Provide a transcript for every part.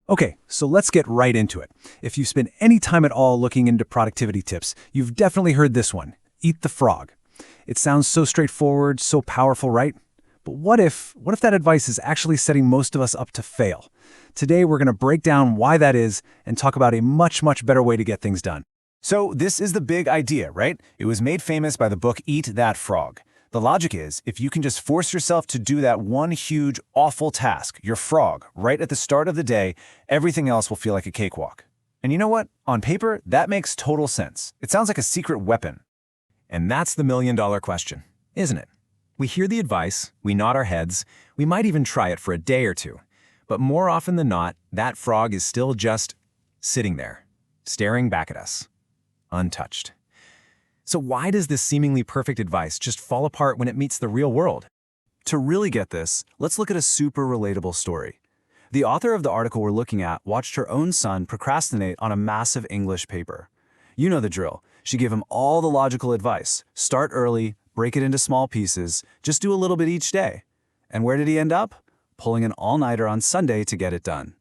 Okay, so let's get right into it. If you spend any time at all looking into productivity tips, you've definitely heard this one: eat the frog. It sounds so straightforward, so powerful, right? But what if that advice is actually setting most of us up to fail? Today, we're going to break down why that is and talk about a much better way to get things done. So this is the big idea, right? It was made famous by the book Eat That Frog. The logic is, if you can just force yourself to do that one huge, awful task, your frog, right at the start of the day, everything else will feel like a cakewalk. And you know what? On paper, that makes total sense. It sounds like a secret weapon. And that's the million-dollar question, isn't it? We hear the advice, we nod our heads, we might even try it for a day or two. But more often than not, that frog is still just sitting there, staring back at us, untouched. So why does this seemingly perfect advice just fall apart when it meets the real world? To really get this, let's look at a super relatable story. The author of the article we're looking at watched her own son procrastinate on a massive English paper. You know the drill. She gave him all the logical advice. Start early, break it into small pieces, just do a little bit each day. And where did he end up? Pulling an all-nighter on Sunday to get it done.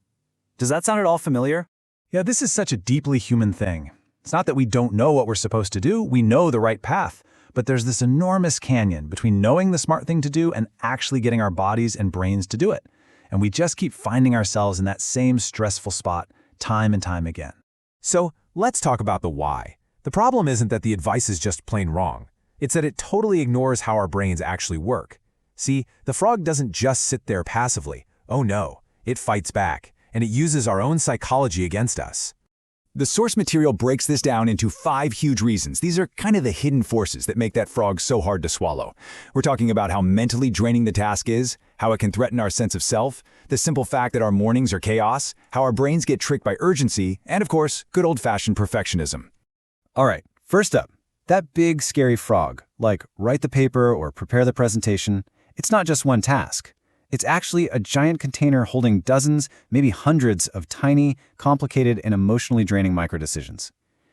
Does that sound at all familiar? Yeah, this is such a deeply human thing. It's not that we don't know what we're supposed to do, we know the right path. But there's this enormous canyon between knowing the smart thing to do and actually getting our bodies and brains to do it. And we just keep finding ourselves in that same stressful spot time and time again. So let's talk about the why. The problem isn't that the advice is just plain wrong. It's that it totally ignores how our brains actually work. See, the frog doesn't just sit there passively. Oh no, it fights back, and it uses our own psychology against us. The source material breaks this down into 5 huge reasons. These are kind of the hidden forces that make that frog so hard to swallow. We're talking about how mentally draining the task is, how it can threaten our sense of self, the simple fact that our mornings are chaos, how our brains get tricked by urgency, and of course, good old-fashioned perfectionism. All right, first up, that big scary frog, like write the paper or prepare the presentation, it's not just one task. It's actually a giant container holding dozens, maybe hundreds of tiny, complicated, and emotionally draining micro-decisions.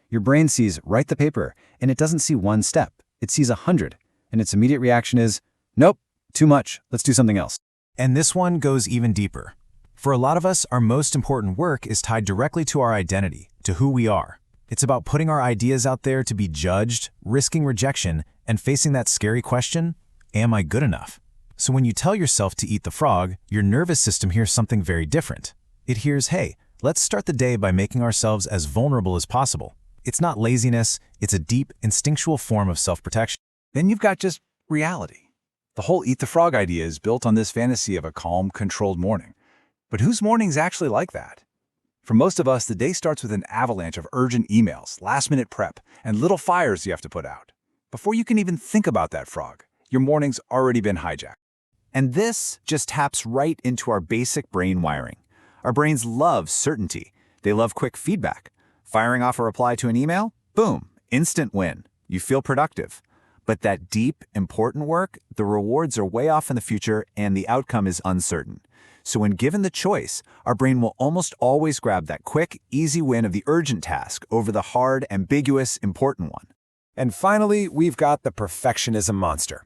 Your brain sees write the paper, and it doesn't see one step. It sees 100, and its immediate reaction is, nope, too much, let's do something else. And this one goes even deeper. For a lot of us, our most important work is tied directly to our identity, to who we are. It's about putting our ideas out there to be judged, risking rejection, and facing that scary question, am I good enough? So when you tell yourself to eat the frog, your nervous system hears something very different. It hears, hey, let's start the day by making ourselves as vulnerable as possible. It's not laziness, it's a deep, instinctual form of self-protection. Then you've got just reality. The whole eat the frog idea is built on this fantasy of a calm, controlled morning. But whose morning's actually like that? For most of us, the day starts with an avalanche of urgent emails, last-minute prep, and little fires you have to put out. Before you can even think about that frog, your morning's already been hijacked. And this just taps right into our basic brain wiring. Our brains love certainty. They love quick feedback. Firing off a reply to an email? Boom, instant win. You feel productive. But that deep, important work, the rewards are way off in the future and the outcome is uncertain. So when given the choice, our brain will almost always grab that quick, easy win of the urgent task over the hard, ambiguous, important one. And finally, we've got the perfectionism monster.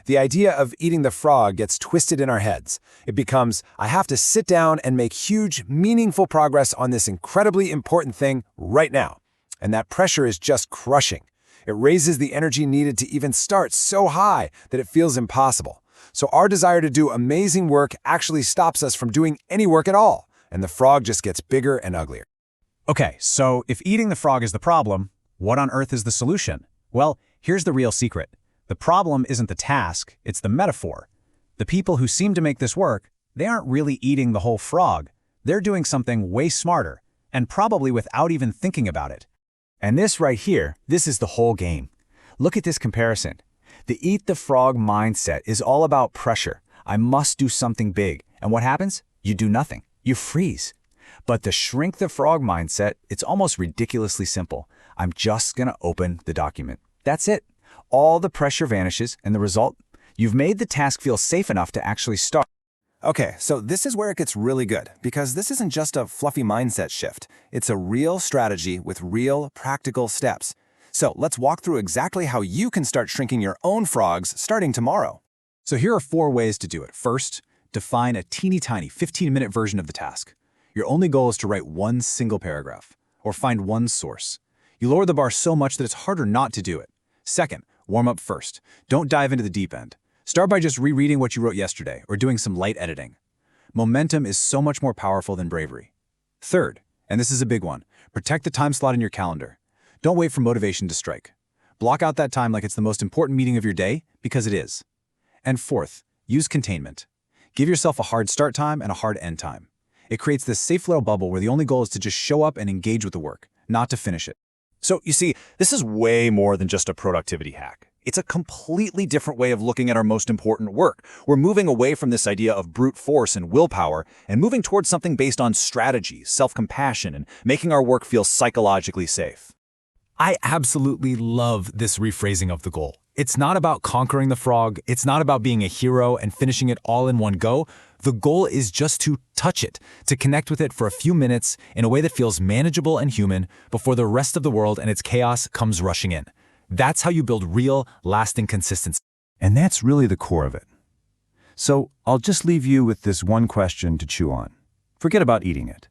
The idea of eating the frog gets twisted in our heads. It becomes, I have to sit down and make huge, meaningful progress on this incredibly important thing right now. And that pressure is just crushing. It raises the energy needed to even start so high that it feels impossible. So our desire to do amazing work actually stops us from doing any work at all, and the frog just gets bigger and uglier. Okay, so if eating the frog is the problem, what on earth is the solution? Well, here's the real secret. The problem isn't the task, it's the metaphor. The people who seem to make this work, they aren't really eating the whole frog. They're doing something way smarter, and probably without even thinking about it. And this right here, this is the whole game. Look at this comparison. The eat the frog mindset is all about pressure. I must do something big. And what happens? You do nothing. You freeze. But the shrink the frog mindset, it's almost ridiculously simple. I'm just gonna open the document. That's it. All the pressure vanishes, and the result? You've made the task feel safe enough to actually start. Okay, so this is where it gets really good, because this isn't just a fluffy mindset shift. It's a real strategy with real, practical steps. So let's walk through exactly how you can start shrinking your own frogs starting tomorrow. So here are 4 ways to do it. First, define a teeny tiny 15-minute version of the task. Your only goal is to write one single paragraph, or find one source. You lower the bar so much that it's harder not to do it. Second, warm up first. Don't dive into the deep end. Start by just rereading what you wrote yesterday, or doing some light editing. Momentum is so much more powerful than bravery. Third, and this is a big one, protect the time slot in your calendar. Don't wait for motivation to strike. Block out that time like it's the most important meeting of your day, because it is. And fourth, use containment. Give yourself a hard start time and a hard end time. It creates this safe little bubble where the only goal is to just show up and engage with the work, not to finish it. So, you see, this is way more than just a productivity hack. It's a completely different way of looking at our most important work. We're moving away from this idea of brute force and willpower and moving towards something based on strategy, self-compassion, and making our work feel psychologically safe. I absolutely love this rephrasing of the goal. It's not about conquering the frog. It's not about being a hero and finishing it all in one go. The goal is just to touch it, to connect with it for a few minutes in a way that feels manageable and human before the rest of the world and its chaos comes rushing in. That's how you build real, lasting consistency. And that's really the core of it. So I'll just leave you with this one question to chew on. Forget about eating it.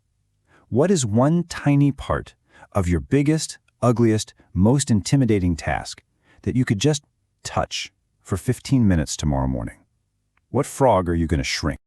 What is one tiny part of your biggest, ugliest, most intimidating task that you could just touch for 15 minutes tomorrow morning? What frog are you going to shrink?